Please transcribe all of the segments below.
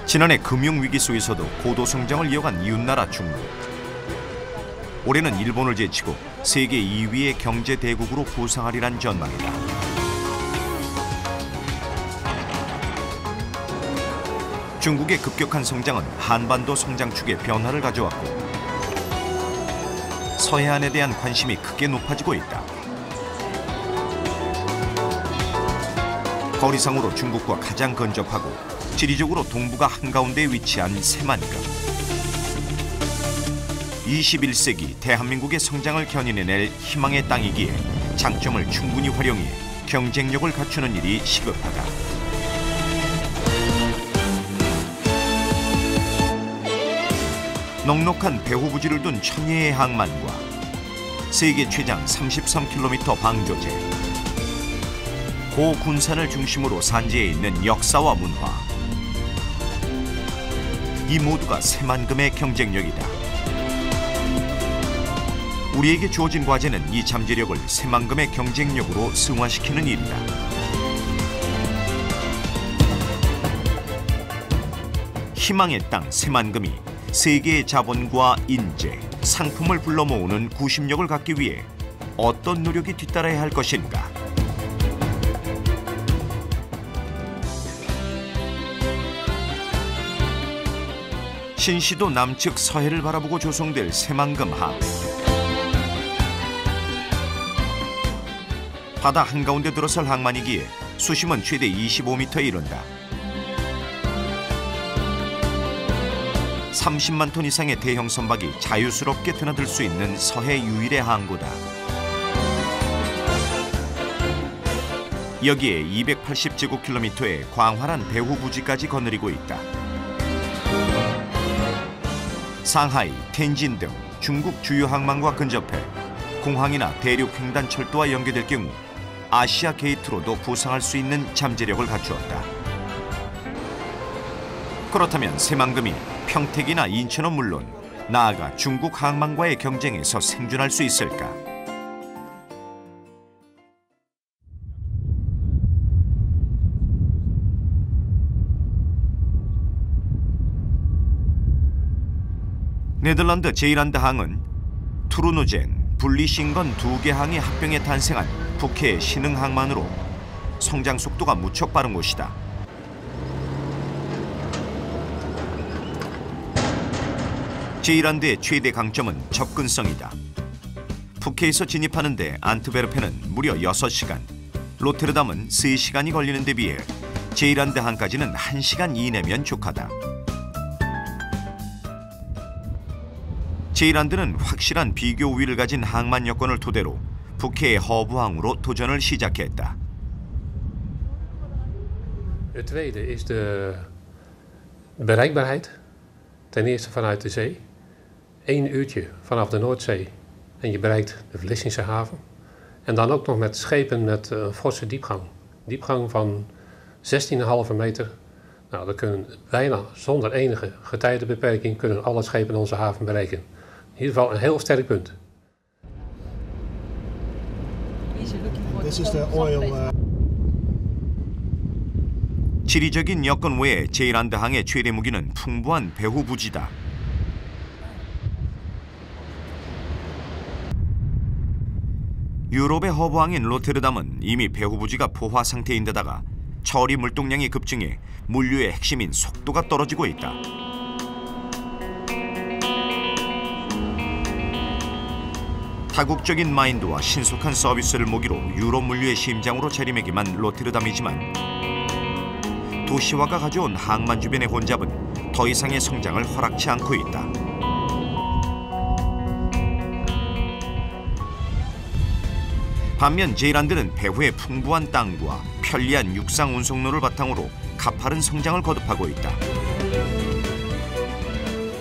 지난해 금융위기 속에서도 고도 성장을 이어간 이웃나라 중국. 올해는 일본을 제치고 세계 2위의 경제 대국으로 부상하리란 전망이다. 중국의 급격한 성장은 한반도 성장축에 변화를 가져왔고 서해안에 대한 관심이 크게 높아지고 있다. 거리상으로 중국과 가장 근접하고 지리적으로 동북아 한가운데에 위치한 새만금. 21세기 대한민국의 성장을 견인해낼 희망의 땅이기에 장점을 충분히 활용해 경쟁력을 갖추는 일이 시급하다. 넉넉한 배후 부지를 둔 천혜의 항만과 세계 최장 33km 방조제, 고군산을 중심으로 산지에 있는 역사와 문화, 이 모두가 새만금의 경쟁력이다. 우리에게 주어진 과제는 이 잠재력을 새만금의 경쟁력으로 승화시키는 일이다. 희망의 땅 새만금이 세계의 자본과 인재, 상품을 불러 모으는 구심력을 갖기 위해 어떤 노력이 뒤따라야 할 것인가? 신시도 남측 서해를 바라보고 조성될 새만금항. 바다 한가운데 들어설 항만이기에 수심은 최대 25m에 이른다. 30만 톤 이상의 대형 선박이 자유스럽게 드나들 수 있는 서해 유일의 항구다. 여기에 280제곱킬로미터의 광활한 배후 부지까지 거느리고 있다. 상하이, 텐진 등 중국 주요 항만과 근접해 공항이나 대륙 횡단철도와 연계될 경우 아시아 게이트로도 부상할 수 있는 잠재력을 갖추었다. 그렇다면 새만금이 평택이나 인천은 물론 나아가 중국 항만과의 경쟁에서 생존할 수 있을까? 네덜란드 제일란드항은 투르누젠, 분리신건 2개 항이 합병해 탄생한 북해의 신흥항만으로 성장 속도가 무척 빠른 곳이다. 제일란드의 최대 강점은 접근성이다. 북해에서 진입하는데 안트베르펜은 무려 6시간, 로테르담은 3시간이 걸리는 데 비해 제일란드항까지는 1시간 이내면 족하다. 제일란드는 확실한 비교 우위를 가진 항만 여건을 토대로 북해의 허브항으로 도전을 시작했다. Het tweede is de bereikbaarheid. Ten eerste vanuit de zee. 1 uurtje vanaf de Noordzee en je bereikt de Vlissingse haven. En dan ook nog met schepen met een forse diepgang. Diepgang van 16,5 meter. Nou, dan kunnen bijna zonder enige getijdenbeperking kunnen alle schepen onze haven bereiken. In ieder geval een heel sterk punt. This is the oil. 지리적인 여건 외에 제일란드항의 최대 무기는 풍부한 배후 부지다. 유럽의 허브항인 로테르담은 이미 배후 부지가 포화 상태인 데다가 처리 물동량이 급증해 물류의 핵심인 속도가 떨어지고 있다. 다국적인 마인드와 신속한 서비스를 모기로 유럽 물류의 심장으로 자리매김한 로테르담이지만 도시화가 가져온 항만 주변의 혼잡은 더 이상의 성장을 허락치 않고 있다. 반면 제일란드는 배후의 풍부한 땅과 편리한 육상 운송로를 바탕으로 가파른 성장을 거듭하고 있다.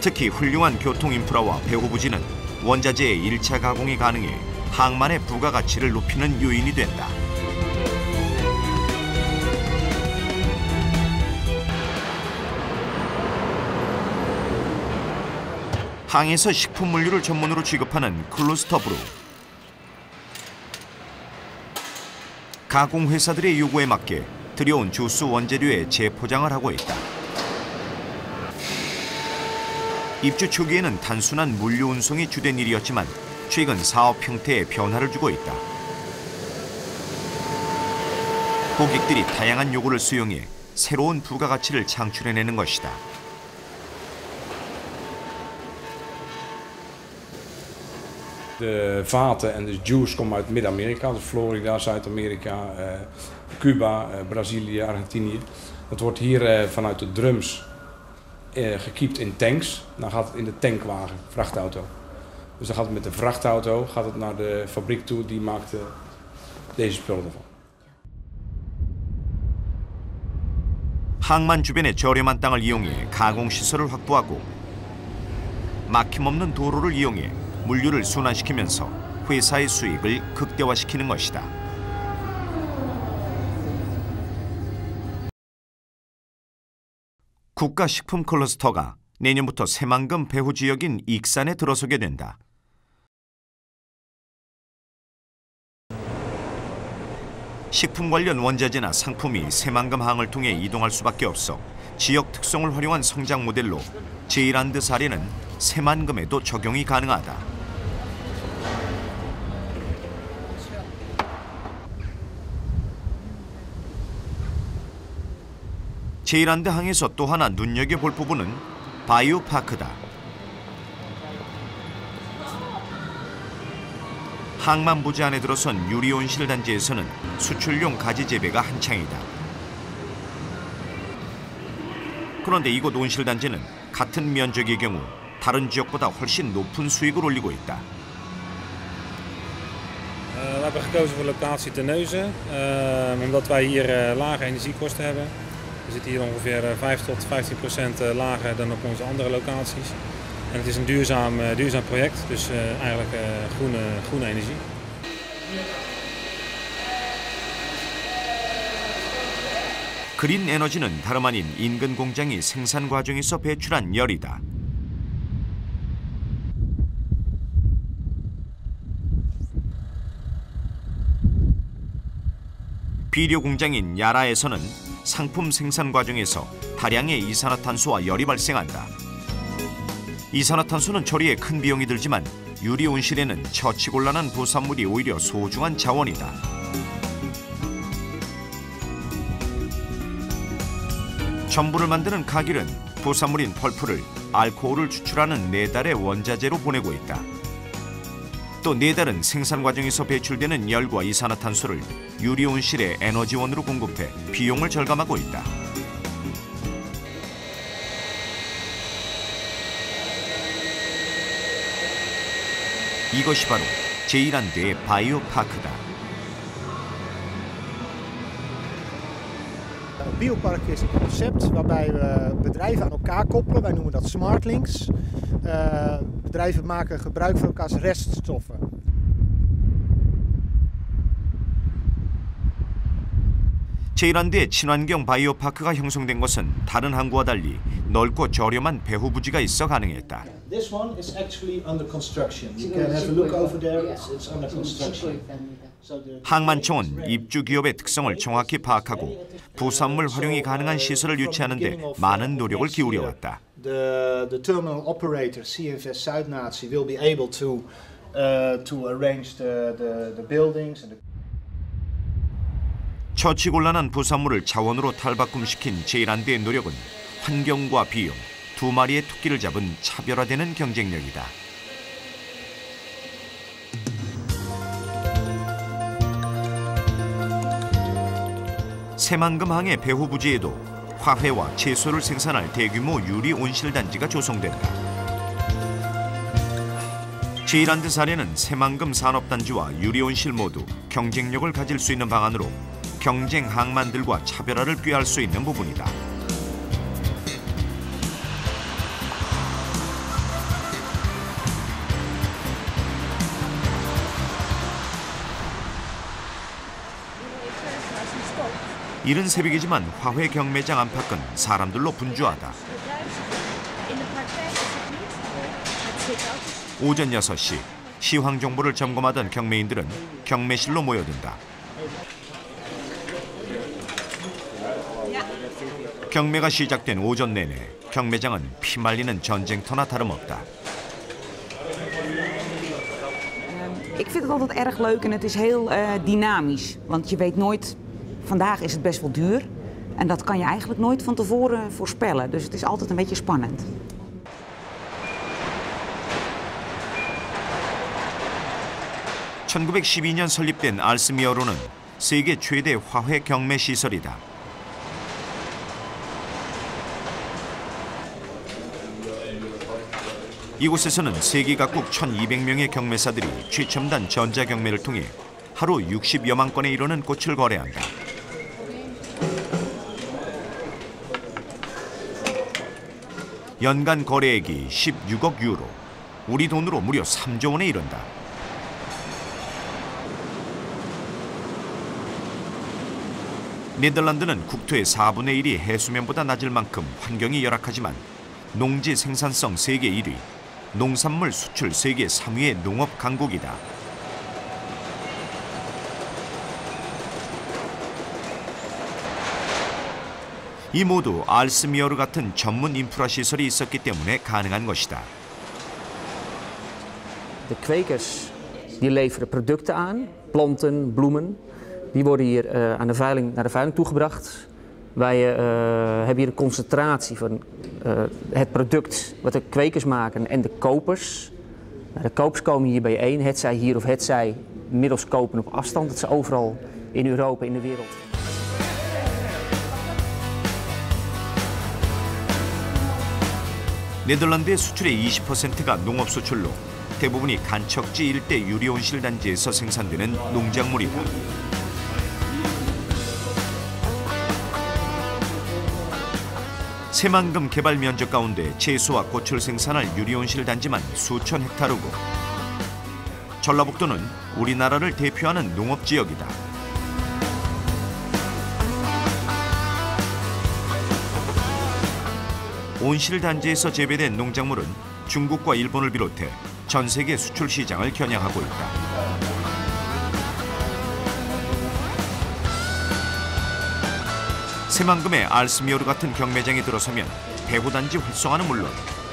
특히 훌륭한 교통 인프라와 배후 부지는 원자재의 1차 가공이 가능해 항만의 부가가치를 높이는 요인이 된다. 항에서 식품 물류를 전문으로 취급하는 클로스터브루. 가공회사들의 요구에 맞게 들여온 주스 원재료의 재포장을 하고 있다. 입주 초기에는 단순한 물류 운송이 주된 일이었지만 최근 사업 형태에 변화를 주고 있다. 고객들이 다양한 요구를 수용해 새로운 부가가치를 창출해내는 것이다. De vaten en de juice komen uit Midden-Amerika, dus Florida, Zuid-Amerika, Cuba, Brazilië, Argentinië. Dat wordt hier vanuit de drums gekiept in tanks. Dan gaat het in de tankwagen, vrachtauto. Dus dan gaat het met de vrachtauto naar de fabriek toe, die maakt deze spullen ervan. 항만 주변의 저렴한 땅을 이용해 가공시설을 확보하고 막힘없는 도로를 이용해 물류를 순환시키면서 회사의 수익을 극대화시키는 것이다. 국가식품 클러스터가 내년부터 새만금 배후 지역인 익산에 들어서게 된다. 식품 관련 원자재나 상품이 새만금항을 통해 이동할 수밖에 없어 지역 특성을 활용한 성장 모델로 제일랜드 사례는 새만금에도 적용이 가능하다. 제일랜드 항에서 또 하나 눈여겨볼 부분은 바이오파크다. 항만 부지 안에 들어선 유리온실 단지에서는 수출용 가지 재배가 한창이다. 그런데 이곳 온실 단지는 같은 면적의 경우 다른 지역보다 훨씬 높은 수익을 올리고 있다. We hebben gekozen voor locatie Terneuzen, omdat wij hier lage energiekosten hebben. We zitten hier ongeveer 5 tot 15% lager dan op onze andere locaties. En het is een duurzaam project, dus eigenlijk groene energie. 그린 에너지는 다름 아닌 인근 공장이 생산 과정에서 배출한 열이다. 비료 공장인 야라에서는 상품 생산 과정에서 다량의 이산화탄소와 열이 발생한다. 이산화탄소는 처리에 큰 비용이 들지만 유리 온실에는 처치곤란한 부산물이 오히려 소중한 자원이다. 전부를 만드는 카길은 부산물인 펄프를 알코올을 추출하는 네달의 원자재로 보내고 있다. 또 네달은 생산 과정에서 배출되는 열과 이산화탄소를 유리 온실의 에너지원으로 공급해 비용을 절감하고 있다. 이것이 바로 제일랜드의 바이오파크다. Een biopark is een concept waarbij we bedrijven aan elkaar koppelen. Wij noemen dat smart links. Bedrijven maken gebruik van elkaars reststoffen. 제일랜드의 친환경 바이오파크가 형성된 것은 다른 항구와 달리 넓고 저렴한 배후 부지가 있어 가능했다. This one is actually under construction. You can have a look over there. It's under construction. 항만청은 입주 기업의 특성을 정확히 파악하고 부산물 활용이 가능한 시설을 유치하는 데 많은 노력을 기울여왔다. The terminal operator, CFS Zuid-Natie, will be able to arrange the buildings and the... 처치곤란한 부산물을 자원으로 탈바꿈시킨 제일랜드의 노력은 환경과 비용, 두 마리의 토끼를 잡은 차별화되는 경쟁력이다. 새만금항의 배후 부지에도 화훼와 채소를 생산할 대규모 유리 온실 단지가 조성된다. 제일랜드 사례는 새만금 산업단지와 유리 온실 모두 경쟁력을 가질 수 있는 방안으로 경쟁 항만들과 차별화를 꾀할 수 있는 부분이다. 이른 새벽이지만 화훼 경매장 안팎은 사람들로 분주하다. 오전 6시 시황 정보를 점검하던 경매인들은 경매실로 모여든다. 경매가 시작된 오전 내내 경매장은 피말리는 전쟁터나 da름없다. Ik vind het altijd erg leuk en het is heel dynamisch. Want je weet nooit, vandaag is het best wel duur. En dat kan je eigenlijk nooit van tevoren voorspellen. Dus het is altijd een beetje spannend. (1912년) 설립된 알스미어로는 세계 최대 화훼 경매 시설이다. 이곳에서는 세계 각국 1,200명의 경매사들이 최첨단 전자경매를 통해 하루 60여만 건에 이르는 꽃을 거래한다. 연간 거래액이 16억 유로, 우리 돈으로 무려 3조 원에 이른다. 네덜란드는 국토의 4분의 1이 해수면보다 낮을 만큼 환경이 열악하지만 농지 생산성 세계 1위, 농산물 수출 세계 3위의 농업 강국이다. 이 모두 알스미어르 같은 전문 인프라 시설이 있었기 때문에 가능한 것이다. De kwekers die leveren producten aan, planten, bloemen. Die worden hier naar de veiling toegebracht. Wij hebben hier een concentratie van het product wat de kwekers maken en de kopers. De kopers komen hier bijeen, hetzij hier of hetzij middels kopen op afstand. Dat is overal in Europa, in de wereld. 네덜란드의 수출의 20%가 농업 수출로 대부분이 간척지 일대 유리온실 단지에서 생산되는 농작물이다. 새만금 개발 면적 가운데 채소와 꽃을 생산할 유리온실 단지만 수천 헥타르고 전라북도는 우리나라를 대표하는 농업지역이다. 온실 단지에서 재배된 농작물은 중국과 일본을 비롯해 전 세계 수출 시장을 겨냥하고 있다. 새만금의 알스미어르 같은 경매장에 들어서면 배후단지 활성화는 물론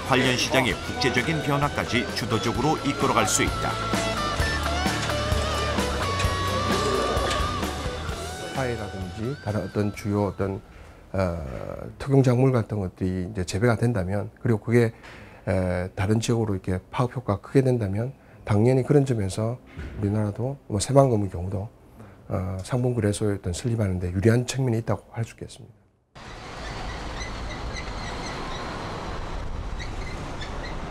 관련 시장의 국제적인 변화까지 주도적으로 이끌어갈 수 있다. 파이라든지 다른 어떤 주요 어떤 특용작물 같은 것들이 이제 재배가 된다면, 그리고 그게 다른 지역으로 이렇게 파급 효과가 크게 된다면 당연히 그런 점에서 우리나라도 뭐 새만금의 경우도 상품거래소에 어떤 설립하는 데 유리한 측면이 있다고 할 수 있겠습니다.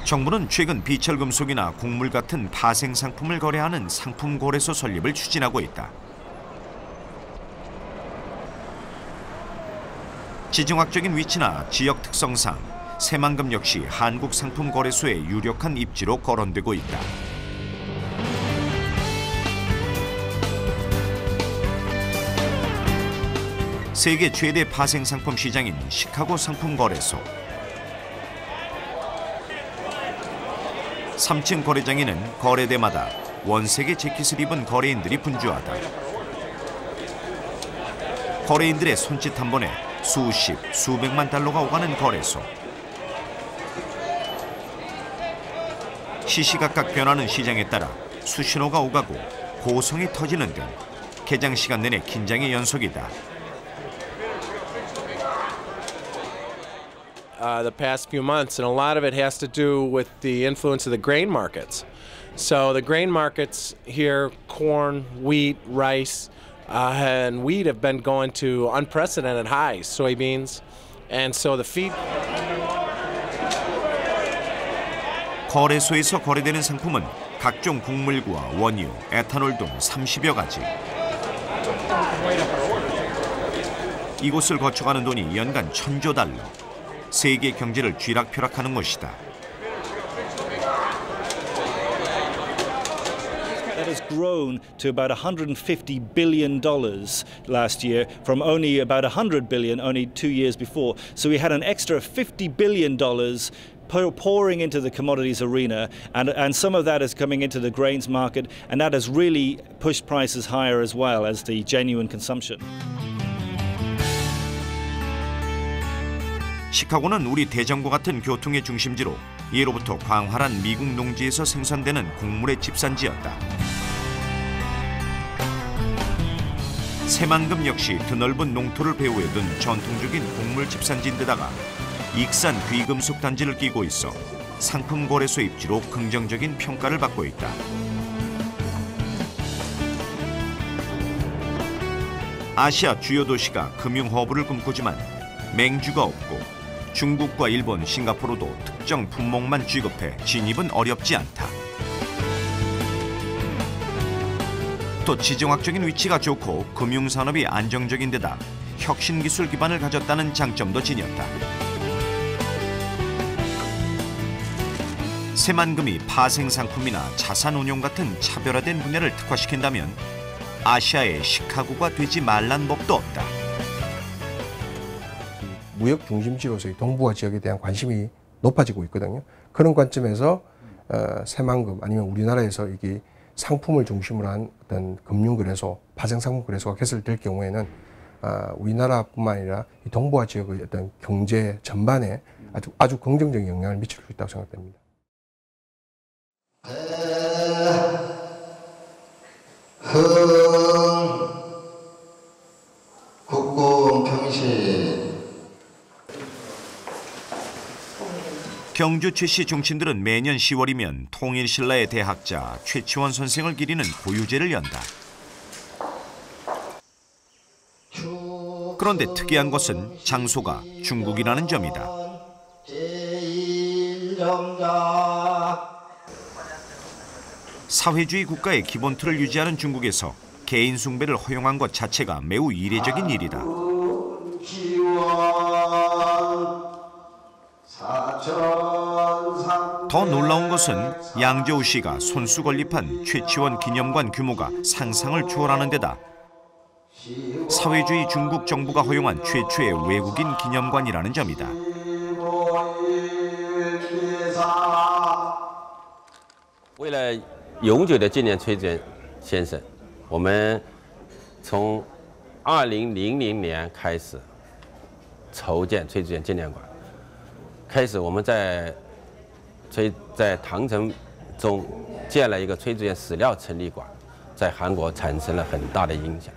정부는 최근 비철금속이나 곡물 같은 파생 상품을 거래하는 상품거래소 설립을 추진하고 있다. 지정학적인 위치나 지역 특성상 새만금 역시 한국상품거래소의 유력한 입지로 거론되고 있다. 세계 최대 파생 상품 시장인 시카고 상품거래소. 3층 거래장에는 거래대마다 원색의 재킷을 입은 거래인들이 분주하다. 거래인들의 손짓 한 번에 수십, 수백만 달러가 오가는 거래소. 시시각각 변하는 시장에 따라 수신호가 오가고 고성이 터지는 등 개장 시간 내내 긴장의 연속이다. The past few months, and a lot of it has to do with the influence of the grain markets. So the grain markets here, corn, wheat, rice, and wheat have been going to unprecedented highs, soybeans, and so the feed. 거래소에서 거래되는 상품은 각종 곡물과 원유, 에탄올 등 30여 가지. 이곳을 거쳐가는 돈이 연간 1,000조 달러. 세계 경제를 쥐락펴락하는 것이다. That has grown to about $150 billion last year from only about $100 billion only 2 years before. So we had an extra $50 billion pouring into the commodities arena, and some of that is coming into the grains market, and that has really pushed prices higher as well as the genuine consumption. 시카고는 우리 대전과 같은 교통의 중심지로 예로부터 광활한 미국 농지에서 생산되는 곡물의 집산지였다. 새만금 역시 드넓은 농토를 배후에 둔 전통적인 곡물 집산지인데다가 익산 귀금속 단지를 끼고 있어 상품 거래소 입지로 긍정적인 평가를 받고 있다. 아시아 주요 도시가 금융 허브를 꿈꾸지만 맹주가 없고 중국과 일본, 싱가포르도 특정 품목만 취급해 진입은 어렵지 않다. 또 지정학적인 위치가 좋고 금융산업이 안정적인 데다 혁신기술 기반을 가졌다는 장점도 지녔다. 새만금이 파생상품이나 자산운용 같은 차별화된 분야를 특화시킨다면 아시아의 시카고가 되지 말란 법도 없다. 무역 중심지로서의 동북아 지역에 대한 관심이 높아지고 있거든요. 그런 관점에서 새만금 아니면 우리나라에서 이게 상품을 중심으로 한 어떤 금융거래소, 파생상품 거래소가 개설될 경우에는 우리나라뿐만 아니라 이 동북아 지역의 어떤 경제 전반에 아주 긍정적인 영향을 미칠 수 있다고 생각됩니다. 경주 최씨 종친들은 매년 10월이면 통일신라의 대학자 최치원 선생을 기리는 고유제를 연다. 그런데 특이한 것은 장소가 중국이라는 점이다. 사회주의 국가의 기본 틀을 유지하는 중국에서 개인 숭배를 허용한 것 자체가 매우 이례적인 일이다. 더 놀라운 것은 양저우 씨가 손수 건립한 최치원 기념관 규모가 상상을 초월하는 데다 사회주의 중국 정부가 허용한 최초의 외국인 기념관이라는 점이다. 为了永久的纪念崔娟先生，我们从2000年开始筹建崔娟纪念馆。开始我们在唐城中建了一个崔志远史料陈列馆，在韩国产生了很大的影响。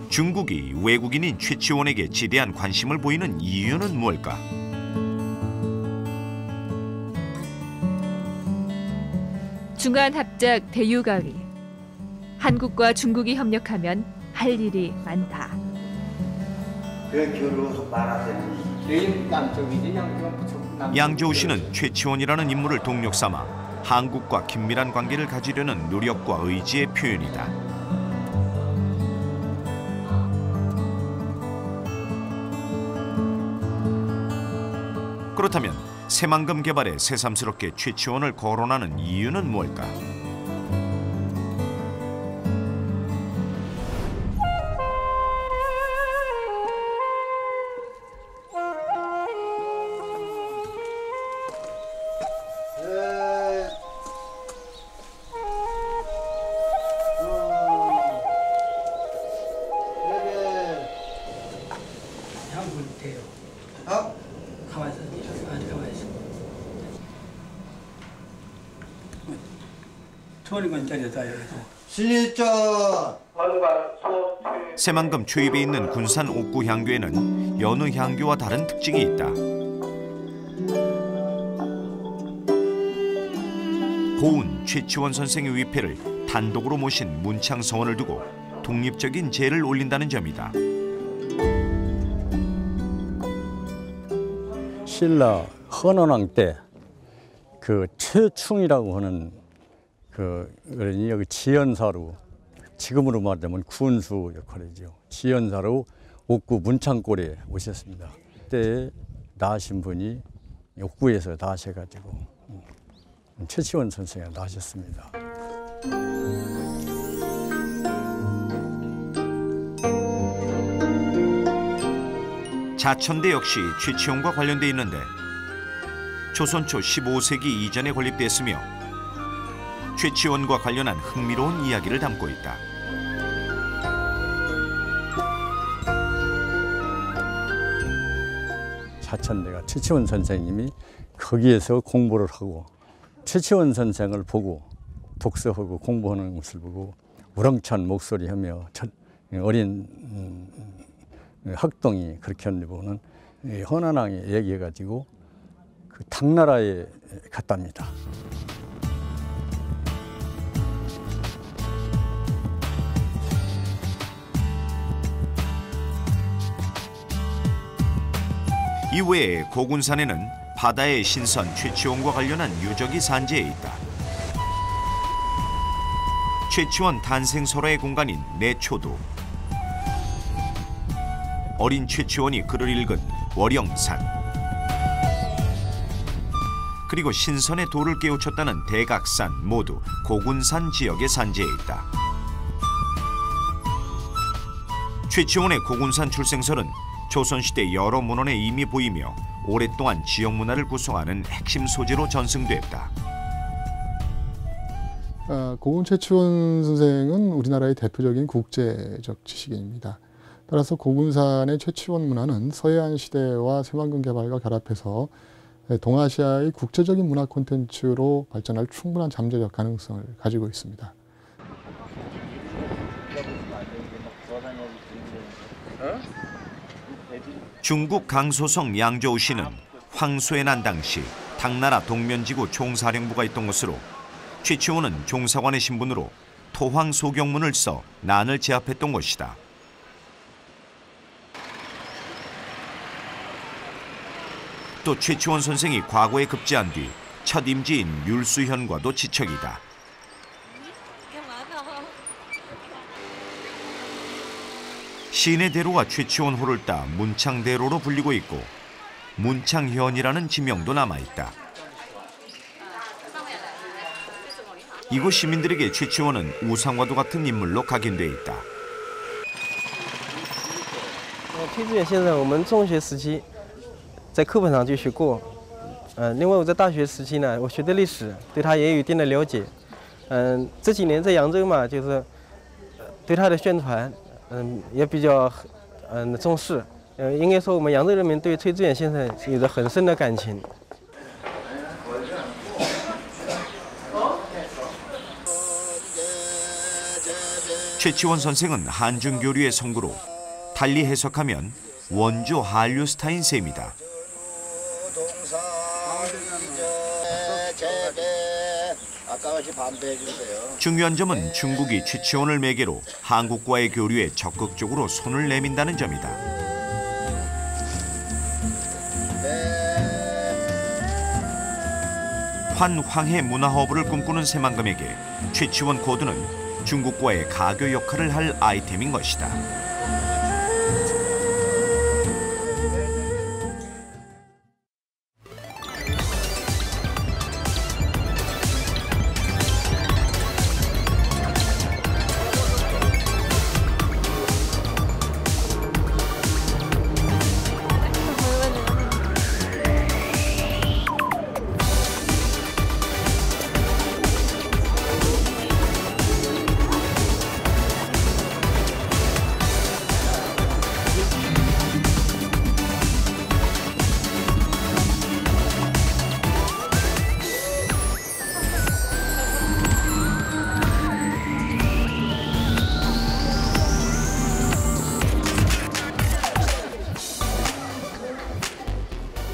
중국이 외국인인 최치원에게 지대한 관심을 보이는 이유는 무엇일까? 중한합작 대유가위. 한국과 중국이 협력하면 할 일이 많다. 양저우 씨는 최치원이라는 인물을 동력 삼아 한국과 긴밀한 관계를 가지려는 노력과 의지의 표현이다. 그렇다면 새만금 개발에 새삼스럽게 최치원을 거론하는 이유는 뭘까? 새만금 초입에 있는 군산 옥구 향교에는 여느 향교와 다른 특징이 있다. 고운 최치원 선생의 위패를 단독으로 모신 문창 서원을 두고 독립적인 제를 올린다는 점이다. 신라 헌원왕 때 그 최충이라고 하는 그러니 여기 지연사로 지금으로 말하면 군수 역할이죠. 지연사로 옥구 문창골에 오셨습니다. 그때 나신 분이 옥구에서 나셔가지고 최치원 선생이 나셨습니다. 자천대 역시 최치원과 관련돼 있는데 조선 초 15세기 이전에 건립됐으며 최치원과 관련한 흥미로운 이야기를 담고 있다. 사천대가 최치원 선생님이 거기에서 공부를 하고 최치원 선생을 보고 독서하고 공부하는 것을 보고 우렁찬 목소리하며 어린 학동이 그렇게 하는 보고는 헌안왕이 얘기해가지고 그 당나라에 갔답니다. 이외에 고군산에는 바다의 신선 최치원과 관련한 유적이 산재해 있다. 최치원 탄생 설화의 공간인 내초도, 어린 최치원이 글을 읽은 월영산, 그리고 신선의 도를 깨우쳤다는 대각산 모두 고군산 지역에 산재해 있다. 최치원의 고군산 출생설은 조선시대 여러 문헌에 이미 보이며 오랫동안 지역 문화를 구성하는 핵심 소재로 전승됐다. 고군 최치원 선생은 우리나라의 대표적인 국제적 지식인입니다. 따라서 고군산의 최치원 문화는 서해안 시대와 새만금 개발과 결합해서 동아시아의 국제적인 문화 콘텐츠로 발전할 충분한 잠재적 가능성을 가지고 있습니다. 중국 강소성 양저우시는 황소의 난 당시 당나라 동면지구 총사령부가 있던 것으로 최치원은 종사관의 신분으로 토황 소경문을 써 난을 제압했던 것이다. 또 최치원 선생이 과거에 급제한 뒤 첫 임지인 율수현과도 지척이다. 시인의 대로가 최치원호를 따 문창대로로 불리고 있고 문창현이라는 지명도 남아있다. 이곳 시민들에게 최치원은 우상과도 같은 인물로 각인돼 있다. 崔致远先生，我们中学时期在课本上就学过，另外我在大学时期呢，我学的历史，对他也有一定的了解。这几年在扬州嘛，就是对他的宣传，也比较重视。应该说我们扬州人民对崔致远先生有着很深的感情。 최치원 선생은 한중교류의 성구로 달리 해석하면 원조 한류스타인 셈이다. 중요한 점은 중국이 최치원을 매개로 한국과의 교류에 적극적으로 손을 내민다는 점이다. 환황해 문화허브를 꿈꾸는 새만금에게 최치원 코드는 중국과의 가교 역할을 할 아이템인 것이다.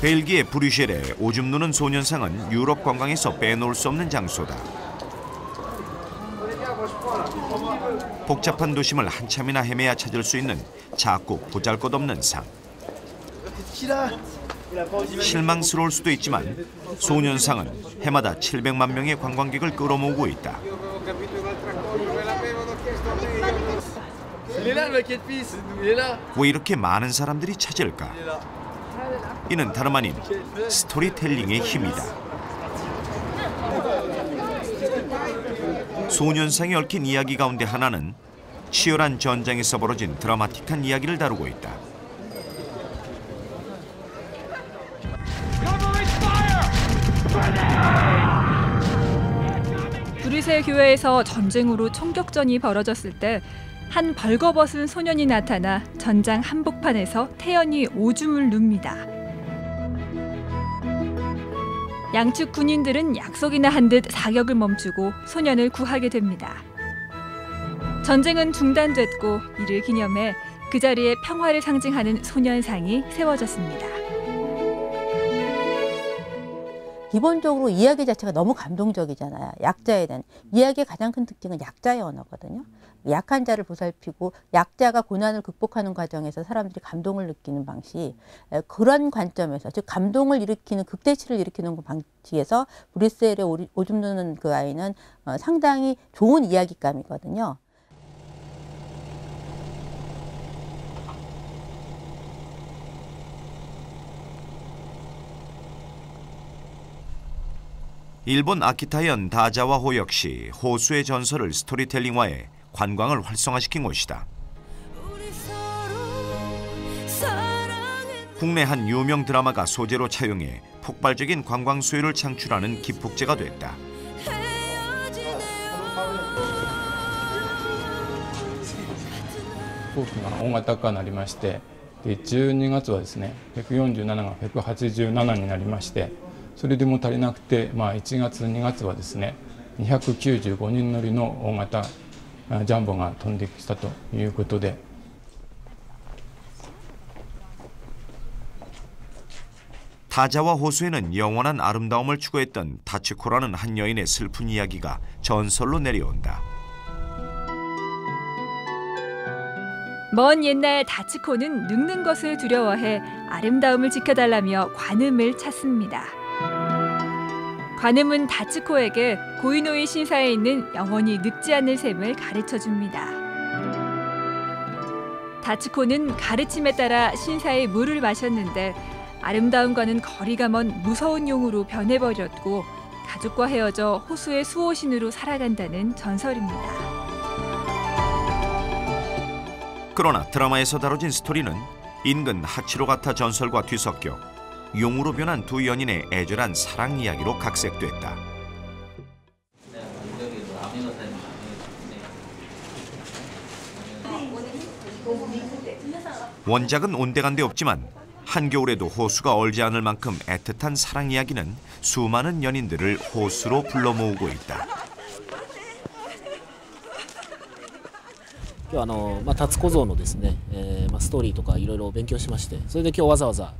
벨기에 브뤼셀의 오줌 누는 소년상은 유럽 관광에서 빼놓을 수 없는 장소다. 복잡한 도심을 한참이나 헤매야 찾을 수 있는 작고 보잘것없는 상. 실망스러울 수도 있지만 소년상은 해마다 700만 명의 관광객을 끌어모으고 있다. 왜 이렇게 많은 사람들이 찾을까? 이는 다름 아닌 스토리텔링의 힘이다. 소년상에 얽힌 이야기 가운데 하나는 치열한 전장에서 벌어진 드라마틱한 이야기를 다루고 있다. 브뤼셀 교회에서 전쟁으로 총격전이 벌어졌을 때 한 벌거벗은 소년이 나타나 전장 한복판에서 태연히 오줌을 눕니다. 양측 군인들은 약속이나 한 듯 사격을 멈추고 소년을 구하게 됩니다. 전쟁은 중단됐고 이를 기념해 그 자리에 평화를 상징하는 소년상이 세워졌습니다. 기본적으로 이야기 자체가 너무 감동적이잖아요. 약자에 대한. 이야기의 가장 큰 특징은 약자의 언어거든요. 약한 자를 보살피고 약자가 고난을 극복하는 과정에서 사람들이 감동을 느끼는 방식, 그런 관점에서, 즉 감동을 일으키는, 극대치를 일으키는 방식에서 브뤼셀의 오줌 누는 그 아이는 상당히 좋은 이야기감이거든요. 일본 아키타현 다자와호 역시 호수의 전설을 스토리텔링화해 관광을 활성화시킨 곳이다. 국내 한 유명 드라마가 소재로 차용해 폭발적인 관광 수요를 창출하는 기폭제가 됐다. 飛行機が大型化になりまして、で12月はですね、147が187になりまして、それでも足りなくて、1月、2月はですね、295人乗りの大型ジャンボが飛んできたということで。 다자와 호수에는 영원한 아름다움을 추구했던 다치코라는 한 여인의 슬픈 이야기가 전설로 내려온다. 먼 옛날 다치코는 늙는 것을 두려워해 아름다움을 지켜달라며 관음을 찾습니다. 관음은 다치코에게 고이노이 신사에 있는 영원히 늙지 않을 셈을 가르쳐줍니다. 다치코는 가르침에 따라 신사의 물을 마셨는데 아름다움과는 거리가 먼 무서운 용으로 변해버렸고 가족과 헤어져 호수의 수호신으로 살아간다는 전설입니다. 그러나 드라마에서 다뤄진 스토리는 인근 하치로 가타 전설과 뒤섞여 용으로 변한 두 연인의 애절한 사랑 이야기로 각색됐다. 원작은 온데간데 없지만 한겨울에도 호수가 얼지 않을 만큼 애틋한 사랑 이야기는 수많은 연인들을 호수로 불러 모으고 있다. 今日タツコ像のですね、ストーリーとかいろいろ勉強しまして、それで今日わざわざ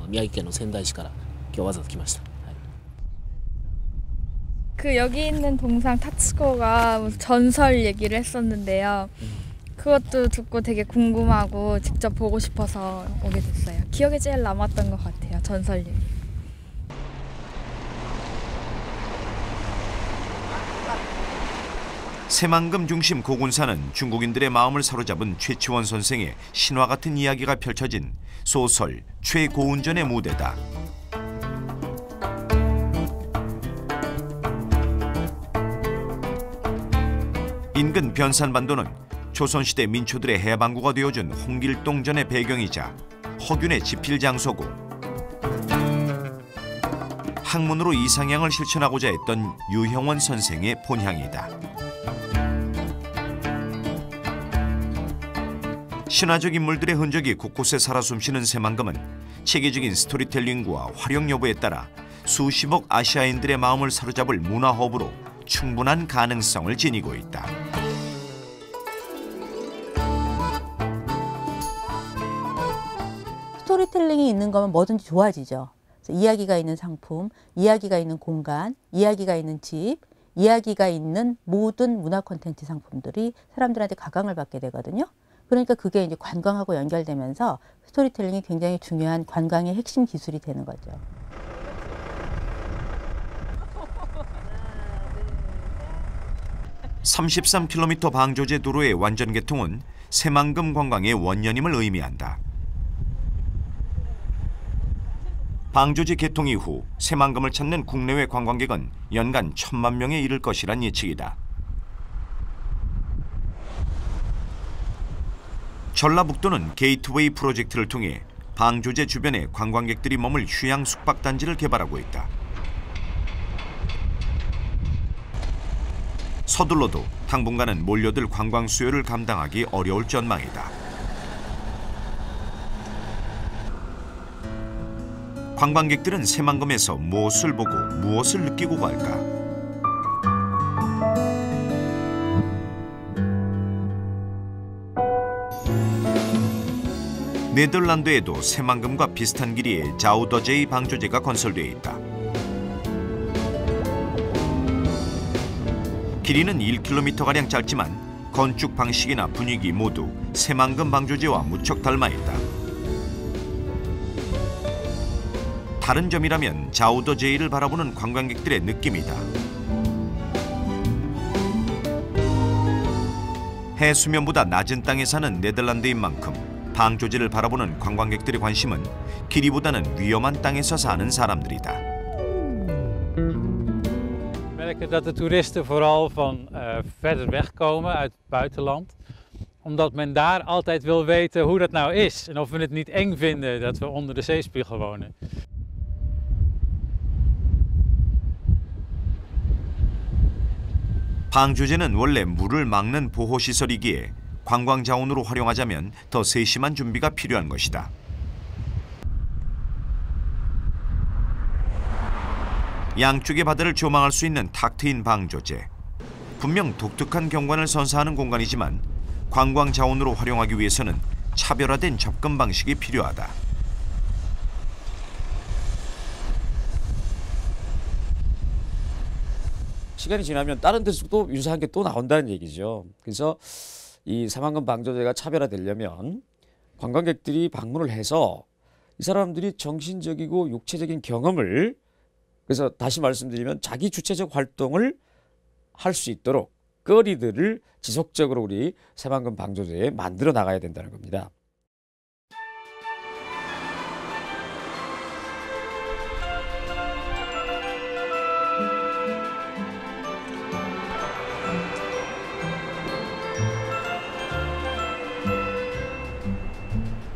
宮城県の仙台市から今日わざわざ来ました。 그 여기 있는 동상 타츠코가 전설 얘기를 했었는데요. 그것도 듣고 되게 궁금하고 직접 보고 싶어서 오게 됐어요. 기억에 제일 남았던 것 같아요. 전설 얘기. 새만금 중심 고군사는 중국인들의 마음을 사로잡은 최치원 선생의 신화 같은 이야기가 펼쳐진 소설 최고운전의 무대다. 인근 변산반도는 조선시대 민초들의 해방구가 되어준 홍길동전의 배경이자 허균의 집필 장소고 학문으로 이상향을 실천하고자 했던 유형원 선생의 본향이다. 신화적 인물들의 흔적이 곳곳에 살아 숨쉬는 새만금은 체계적인 스토리텔링과 활용 여부에 따라 수십억 아시아인들의 마음을 사로잡을 문화허브로 충분한 가능성을 지니고 있다. 스토리텔링이 있는 거면 뭐든지 좋아지죠. 그래서 이야기가 있는 상품, 이야기가 있는 공간, 이야기가 있는 집, 이야기가 있는 모든 문화 콘텐츠 상품들이 사람들한테 각광을 받게 되거든요. 그러니까 그게 이제 관광하고 연결되면서 스토리텔링이 굉장히 중요한 관광의 핵심 기술이 되는 거죠. (33km) 방조제 도로의 완전 개통은 새만금 관광의 원년임을 의미한다. 방조제 개통 이후 새만금을 찾는 국내외 관광객은 연간 1,000만 명에 이를 것이란 예측이다. 전라북도는 게이트웨이 프로젝트를 통해 방조제 주변에 관광객들이 머물 휴양 숙박단지를 개발하고 있다. 서둘러도 당분간은 몰려들 관광 수요를 감당하기 어려울 전망이다. 관광객들은 새만금에서 무엇을 보고 무엇을 느끼고 갈까? 네덜란드에도 새만금과 비슷한 길이의 자우더제이 방조제가 건설되어 있다. 길이는 1km가량 짧지만 건축 방식이나 분위기 모두 새만금 방조제와 무척 닮아 있다. 다른 점이라면 자우더제이를 바라보는 관광객들의 느낌이다. 해수면보다 낮은 땅에 사는 네덜란드인 만큼 방조제를 바라보는 관광객들의 관심은 길이보다는 위험한 땅에서 사는 사람들이다. We merken dat de toeristen vooral van verder weg komen uit het buitenland. Omdat men daar altijd wil weten hoe dat nou is en of we het niet eng vinden dat we onder de zeespiegel wonen. 방조제는 원래 물을 막는 보호시설이기에 관광자원으로 활용하자면 더 세심한 준비가 필요한 것이다. 양쪽의 바다를 조망할 수 있는 탁 트인 방조제. 분명 독특한 경관을 선사하는 공간이지만 관광자원으로 활용하기 위해서는 차별화된 접근 방식이 필요하다. 시간이 지나면 다른 데서도 유사한 게 또 나온다는 얘기죠. 그래서 이 새만금 방조제가 차별화되려면 관광객들이 방문을 해서 이 사람들이 정신적이고 육체적인 경험을, 그래서 다시 말씀드리면 자기 주체적 활동을 할 수 있도록 거리들을 지속적으로 우리 새만금 방조제에 만들어 나가야 된다는 겁니다.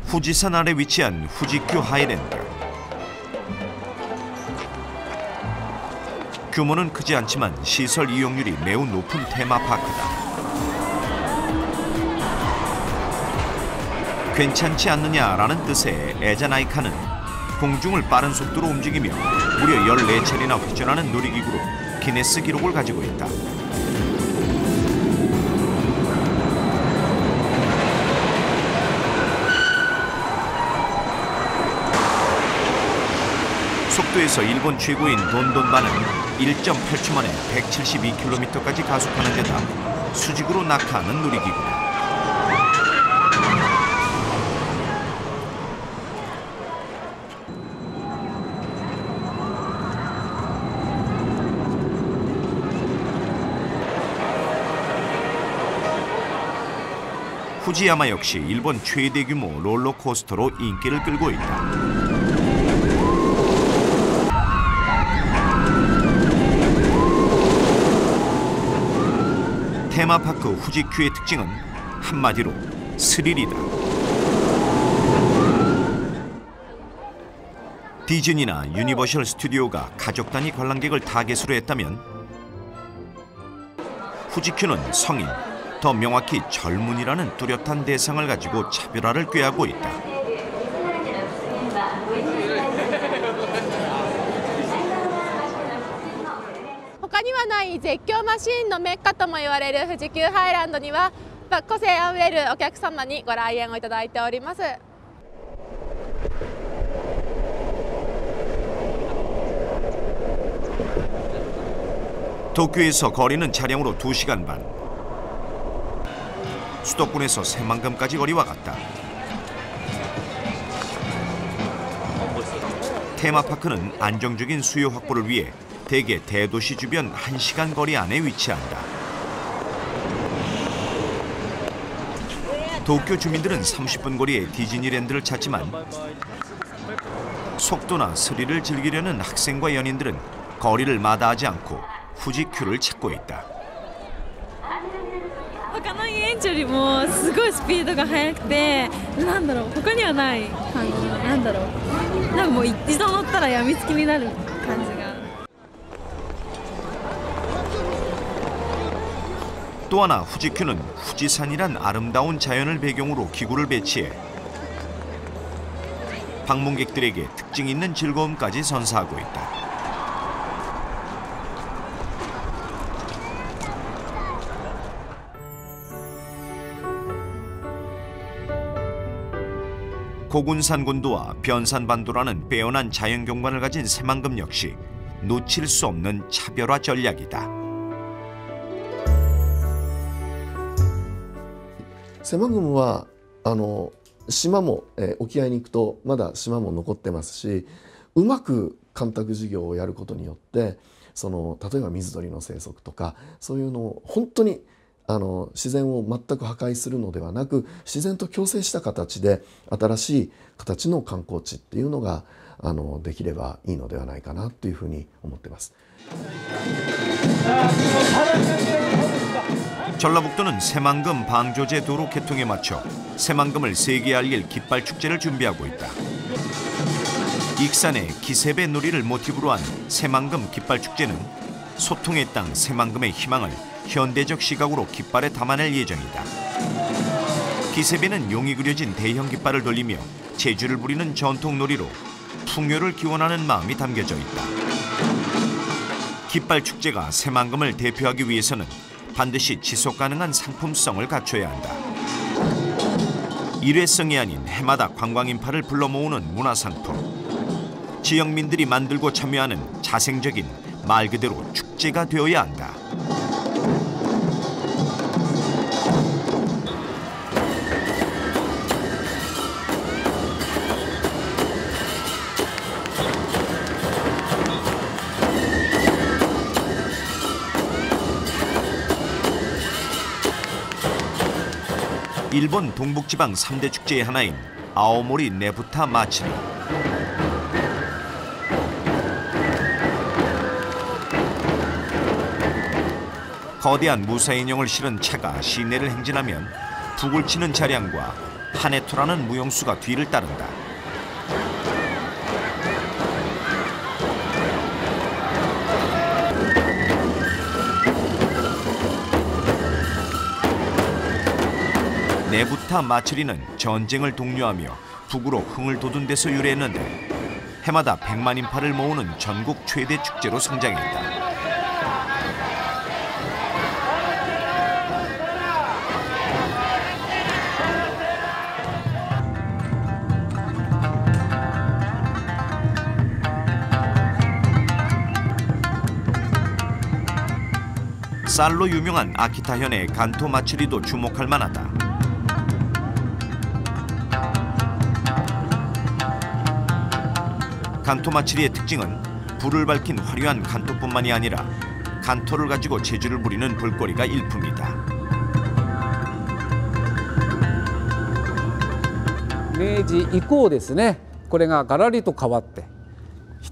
후지산 아래 위치한 후지큐 하이랜드. 규모는 크지 않지만 시설 이용률이 매우 높은 테마파크다. 괜찮지 않느냐라는 뜻의 에자나이카는 공중을 빠른 속도로 움직이며 무려 14차례나 회전하는 놀이기구로 기네스 기록을 가지고 있다. 속도에서 일본 최고인 돈돈바는 1.8초 만에 172km까지 가속하는 데다 수직으로 낙하하는 놀이기구다. 후지야마 역시 일본 최대 규모 롤러코스터로 인기를 끌고 있다. 테마파크 후지큐의 특징은 한마디로 스릴이다. 디즈니나 유니버셜 스튜디오가 가족 단위 관람객을 타겟으로 했다면 후지큐는 성인, 더 명확히 젊은이라는 뚜렷한 대상을 가지고 차별화를 꾀하고 있다. 他にはない絶叫マシーンのメッカとも言われる富士急ハイランドには個性あふれるお客様にご来園をいただいております。 도쿄에서 거리는 차량으로 2시간 반. 수도권에서 새만금까지 거리와 같다. 테마파크는 안정적인 수요 확보를 위해 대개 대도시 주변 1시간 거리 안에 위치한다. 도쿄 주민들은 30분 거리의 디즈니랜드를 찾지만 속도나 스릴을 즐기려는 학생과 연인들은 거리를 마다하지 않고 후지큐를 찾고 있다. 他の遊園地よりもすごいスピードが速くて、なんだろう、他にはない感じ。なんだろう、なんかもう一度乗ったらやみつきになる感じが。 또 하나 후지큐는 후지산이란 아름다운 자연을 배경으로 기구를 배치해 방문객들에게 특징 있는 즐거움까지 선사하고 있다. 고군산군도와 변산반도라는 빼어난 자연경관을 가진 새만금 역시 놓칠 수 없는 차별화 전략이다. セマグムは島も、沖合に行くとまだ島も残ってますし、うまく干拓事業をやることによって例えば水鳥の生息とかそういうのを本当に自然を全く破壊するのではなく、自然と共生した形で新しい形の観光地っていうのができればいいのではないかなというふうに思っています。 전라북도는 새만금 방조제 도로 개통에 맞춰 새만금을 세계에 알릴 깃발 축제를 준비하고 있다. 익산의 기세배 놀이를 모티브로 한 새만금 깃발 축제는 소통의 땅 새만금의 희망을 현대적 시각으로 깃발에 담아낼 예정이다. 기세배는 용이 그려진 대형 깃발을 돌리며 제주를 부리는 전통 놀이로 풍요를 기원하는 마음이 담겨져 있다. 깃발 축제가 새만금을 대표하기 위해서는 반드시 지속 가능한 상품성을 갖춰야 한다. 일회성이 아닌 해마다 관광 인파를 불러 모으는 문화상품. 지역민들이 만들고 참여하는 자생적인 말 그대로 축제가 되어야 한다. 일본 동북지방 3대 축제의 하나인 아오모리 네부타 마츠리. 거대한 무사 인형을 실은 차가 시내를 행진하면 북을 치는 차량과 하네토라는 무용수가 뒤를 따른다. 네부타 마츠리는 전쟁을 독려하며 북으로 흥을 돋운 데서 유래했는데 해마다 100만 인파를 모으는 전국 최대 축제로 성장했다. 쌀로 유명한 아키타현의 간토 마츠리도 주목할 만하다. 간토 마츠리의 특징은 불을 밝힌 화려한 간토뿐만이 아니라 간토를 가지고 제주를 부리는 볼거리가 일품이다. 明治以降ですね、これがガラリと変わって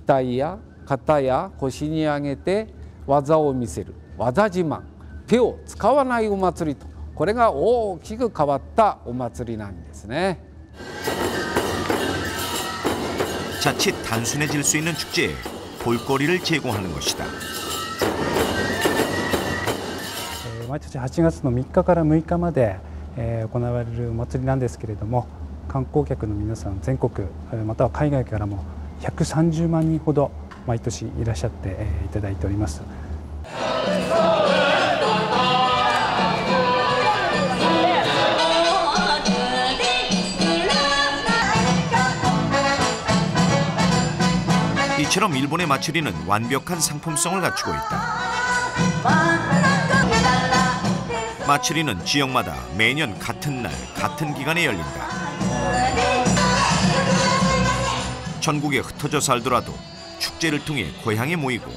額や肩や腰に上げて技を見せる技自慢、手を使わないお祭りと、これが大きく変わったお祭りなんですね。 자칫 단순해질 수 있는 축제에 볼거리를 제공하는 것이다. 毎年8月の3日から6日まで行われるお祭りなんですけれども、観光客の皆さん全国または海外からも130万人ほど毎年いらっしゃっていただいております。 이처럼 일본의 마츠리는 완벽한 상품성을 갖추고 있다. 마츠리는 지역마다 매년 같은 날, 같은 기간에 열린다. 전국에 흩어져 살더라도 축제를 통해 고향에 모이고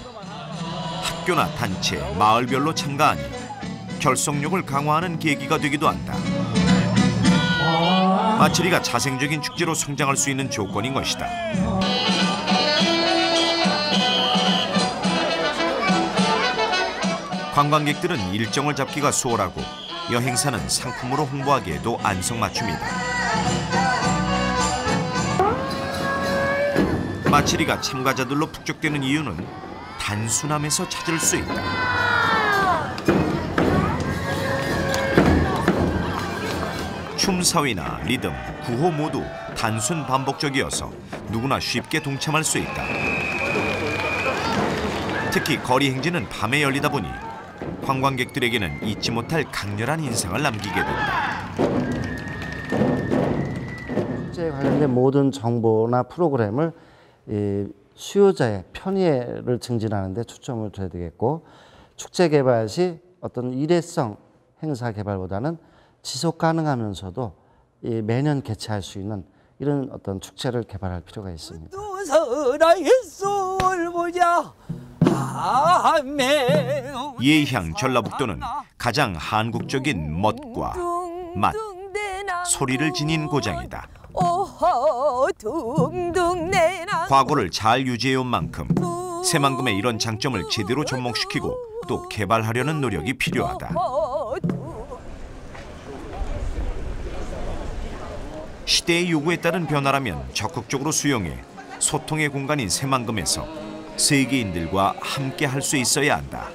학교나 단체, 마을별로 참가하니 결속력을 강화하는 계기가 되기도 한다. 마츠리가 자생적인 축제로 성장할 수 있는 조건인 것이다. 관광객들은 일정을 잡기가 수월하고 여행사는 상품으로 홍보하기에도 안성맞춤이다. 마츠리가 참가자들로 북적대는 이유는 단순함에서 찾을 수 있다. 춤 사위나 리듬, 구호 모두 단순 반복적이어서 누구나 쉽게 동참할 수 있다. 특히 거리 행진은 밤에 열리다 보니 관광객들에게는 잊지 못할 강렬한 인상을 남기게 된다. 축제에 관련된 모든 정보나 프로그램을 수요자의 편의를 증진하는 데 초점을 둬야 되겠고, 축제 개발 시 어떤 일회성 행사 개발보다는 지속 가능하면서도 매년 개최할 수 있는 이런 어떤 축제를 개발할 필요가 있습니다. 예향 전라북도는 가장 한국적인 멋과 맛, 소리를 지닌 고장이다. 과거를 잘 유지해온 만큼 새만금의 이런 장점을 제대로 접목시키고 또 개발하려는 노력이 필요하다. 시대의 요구에 따른 변화라면 적극적으로 수용해 소통의 공간인 새만금에서 세계인들과 함께 할 수 있어야 한다.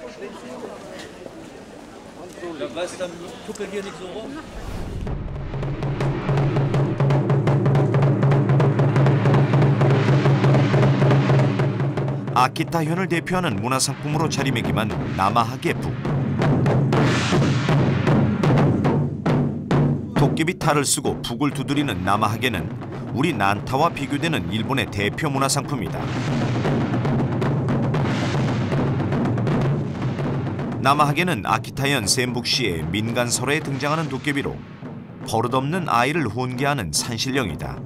아키타현을 대표하는 문화상품으로 자리매김한 남아하게북. 도깨비 탈을 쓰고 북을 두드리는 남아하게는 우리 난타와 비교되는 일본의 대표 문화상품이다. 남아하게는 아키타현 센북시의 민간설화에 등장하는 도깨비로 버릇없는 아이를 혼계하는 산신령이다.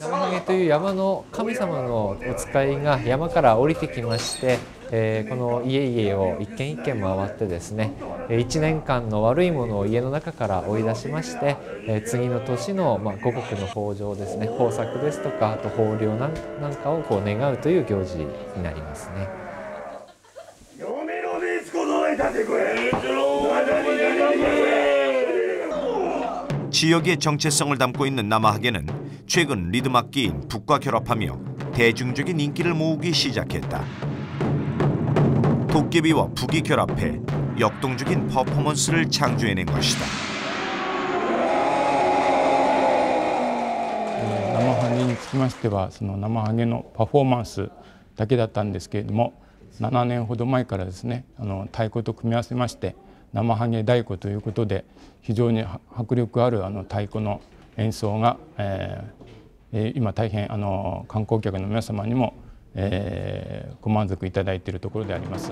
남아하게という山の神様のお使いが山から降りてきまして、この家々を一軒一軒回ってですね、1年間の悪いものを家の中から追い出しまして、次の年の五穀の豊穣ですね、豊作ですとか、あと豊漁なんかをこう願うという行事になりますね。 지역의 정체성을 담고 있는 남아하게는 최근 리듬악기인 북과 결합하며 대중적인 인기를 모으기 시작했다. 도깨비와 북이 결합해 역동적인 퍼포먼스를 창조해낸 것이다. 生ハゲにつきましてはその生ハゲのパフォーマンスだけだったんですけれども、7年ほど前からですね太鼓と組み合わせまして生ハゲ太鼓ということで非常に迫力ある太鼓の演奏が、今大変観光客の皆様にも、ご満足いただいているところであります。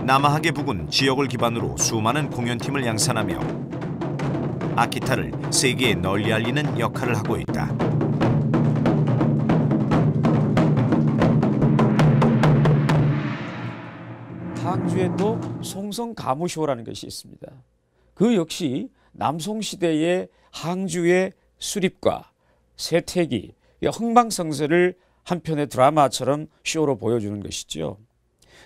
남아하게북은 지역을 기반으로 수많은 공연팀을 양산하며 아키타를 세계에 널리 알리는 역할을 하고 있다. 항주에도 송성가무쇼라는 것이 있습니다. 그 역시 남송시대의 항주의 수립과 세태기, 흥망성쇠를 한 편의 드라마처럼 쇼로 보여주는 것이죠.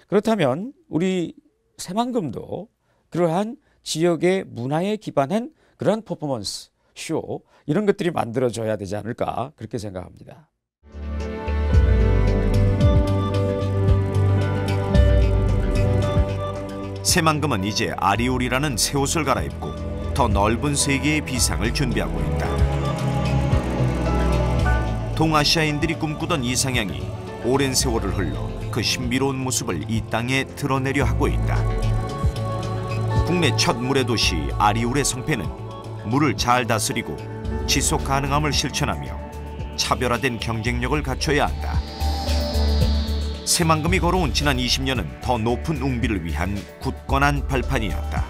그렇다면 우리 새만금도 그러한 지역의 문화에 기반한 그런 퍼포먼스, 쇼 이런 것들이 만들어져야 되지 않을까 그렇게 생각합니다. 새만금은 이제 아리오리라는 새 옷을 갈아입고 더 넓은 세계의 비상을 준비하고 있다. 동아시아인들이 꿈꾸던 이상향이 오랜 세월을 흘러 그 신비로운 모습을 이 땅에 드러내려 하고 있다. 국내 첫 물의 도시 아리울의 성패는 물을 잘 다스리고 지속 가능함을 실천하며 차별화된 경쟁력을 갖춰야 한다. 새만금이 걸어온 지난 20년은 더 높은 웅비를 위한 굳건한 발판이었다.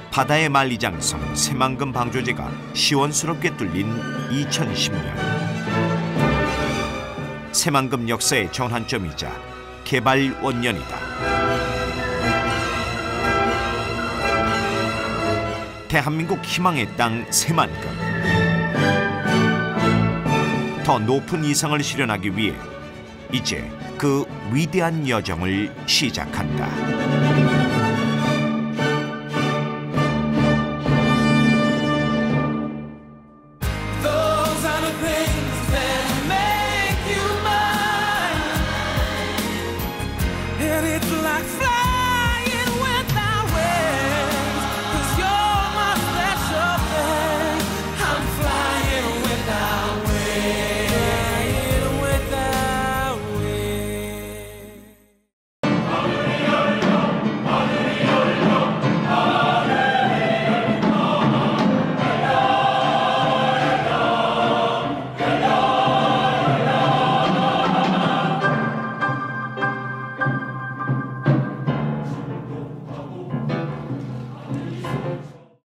바다의 만리장성 새만금 방조제가 시원스럽게 뚫린 2010년. 새만금 역사의 전환점이자 개발 원년이다. 대한민국 희망의 땅 새만금. 더 높은 이상을 실현하기 위해 이제 그 위대한 여정을 시작한다.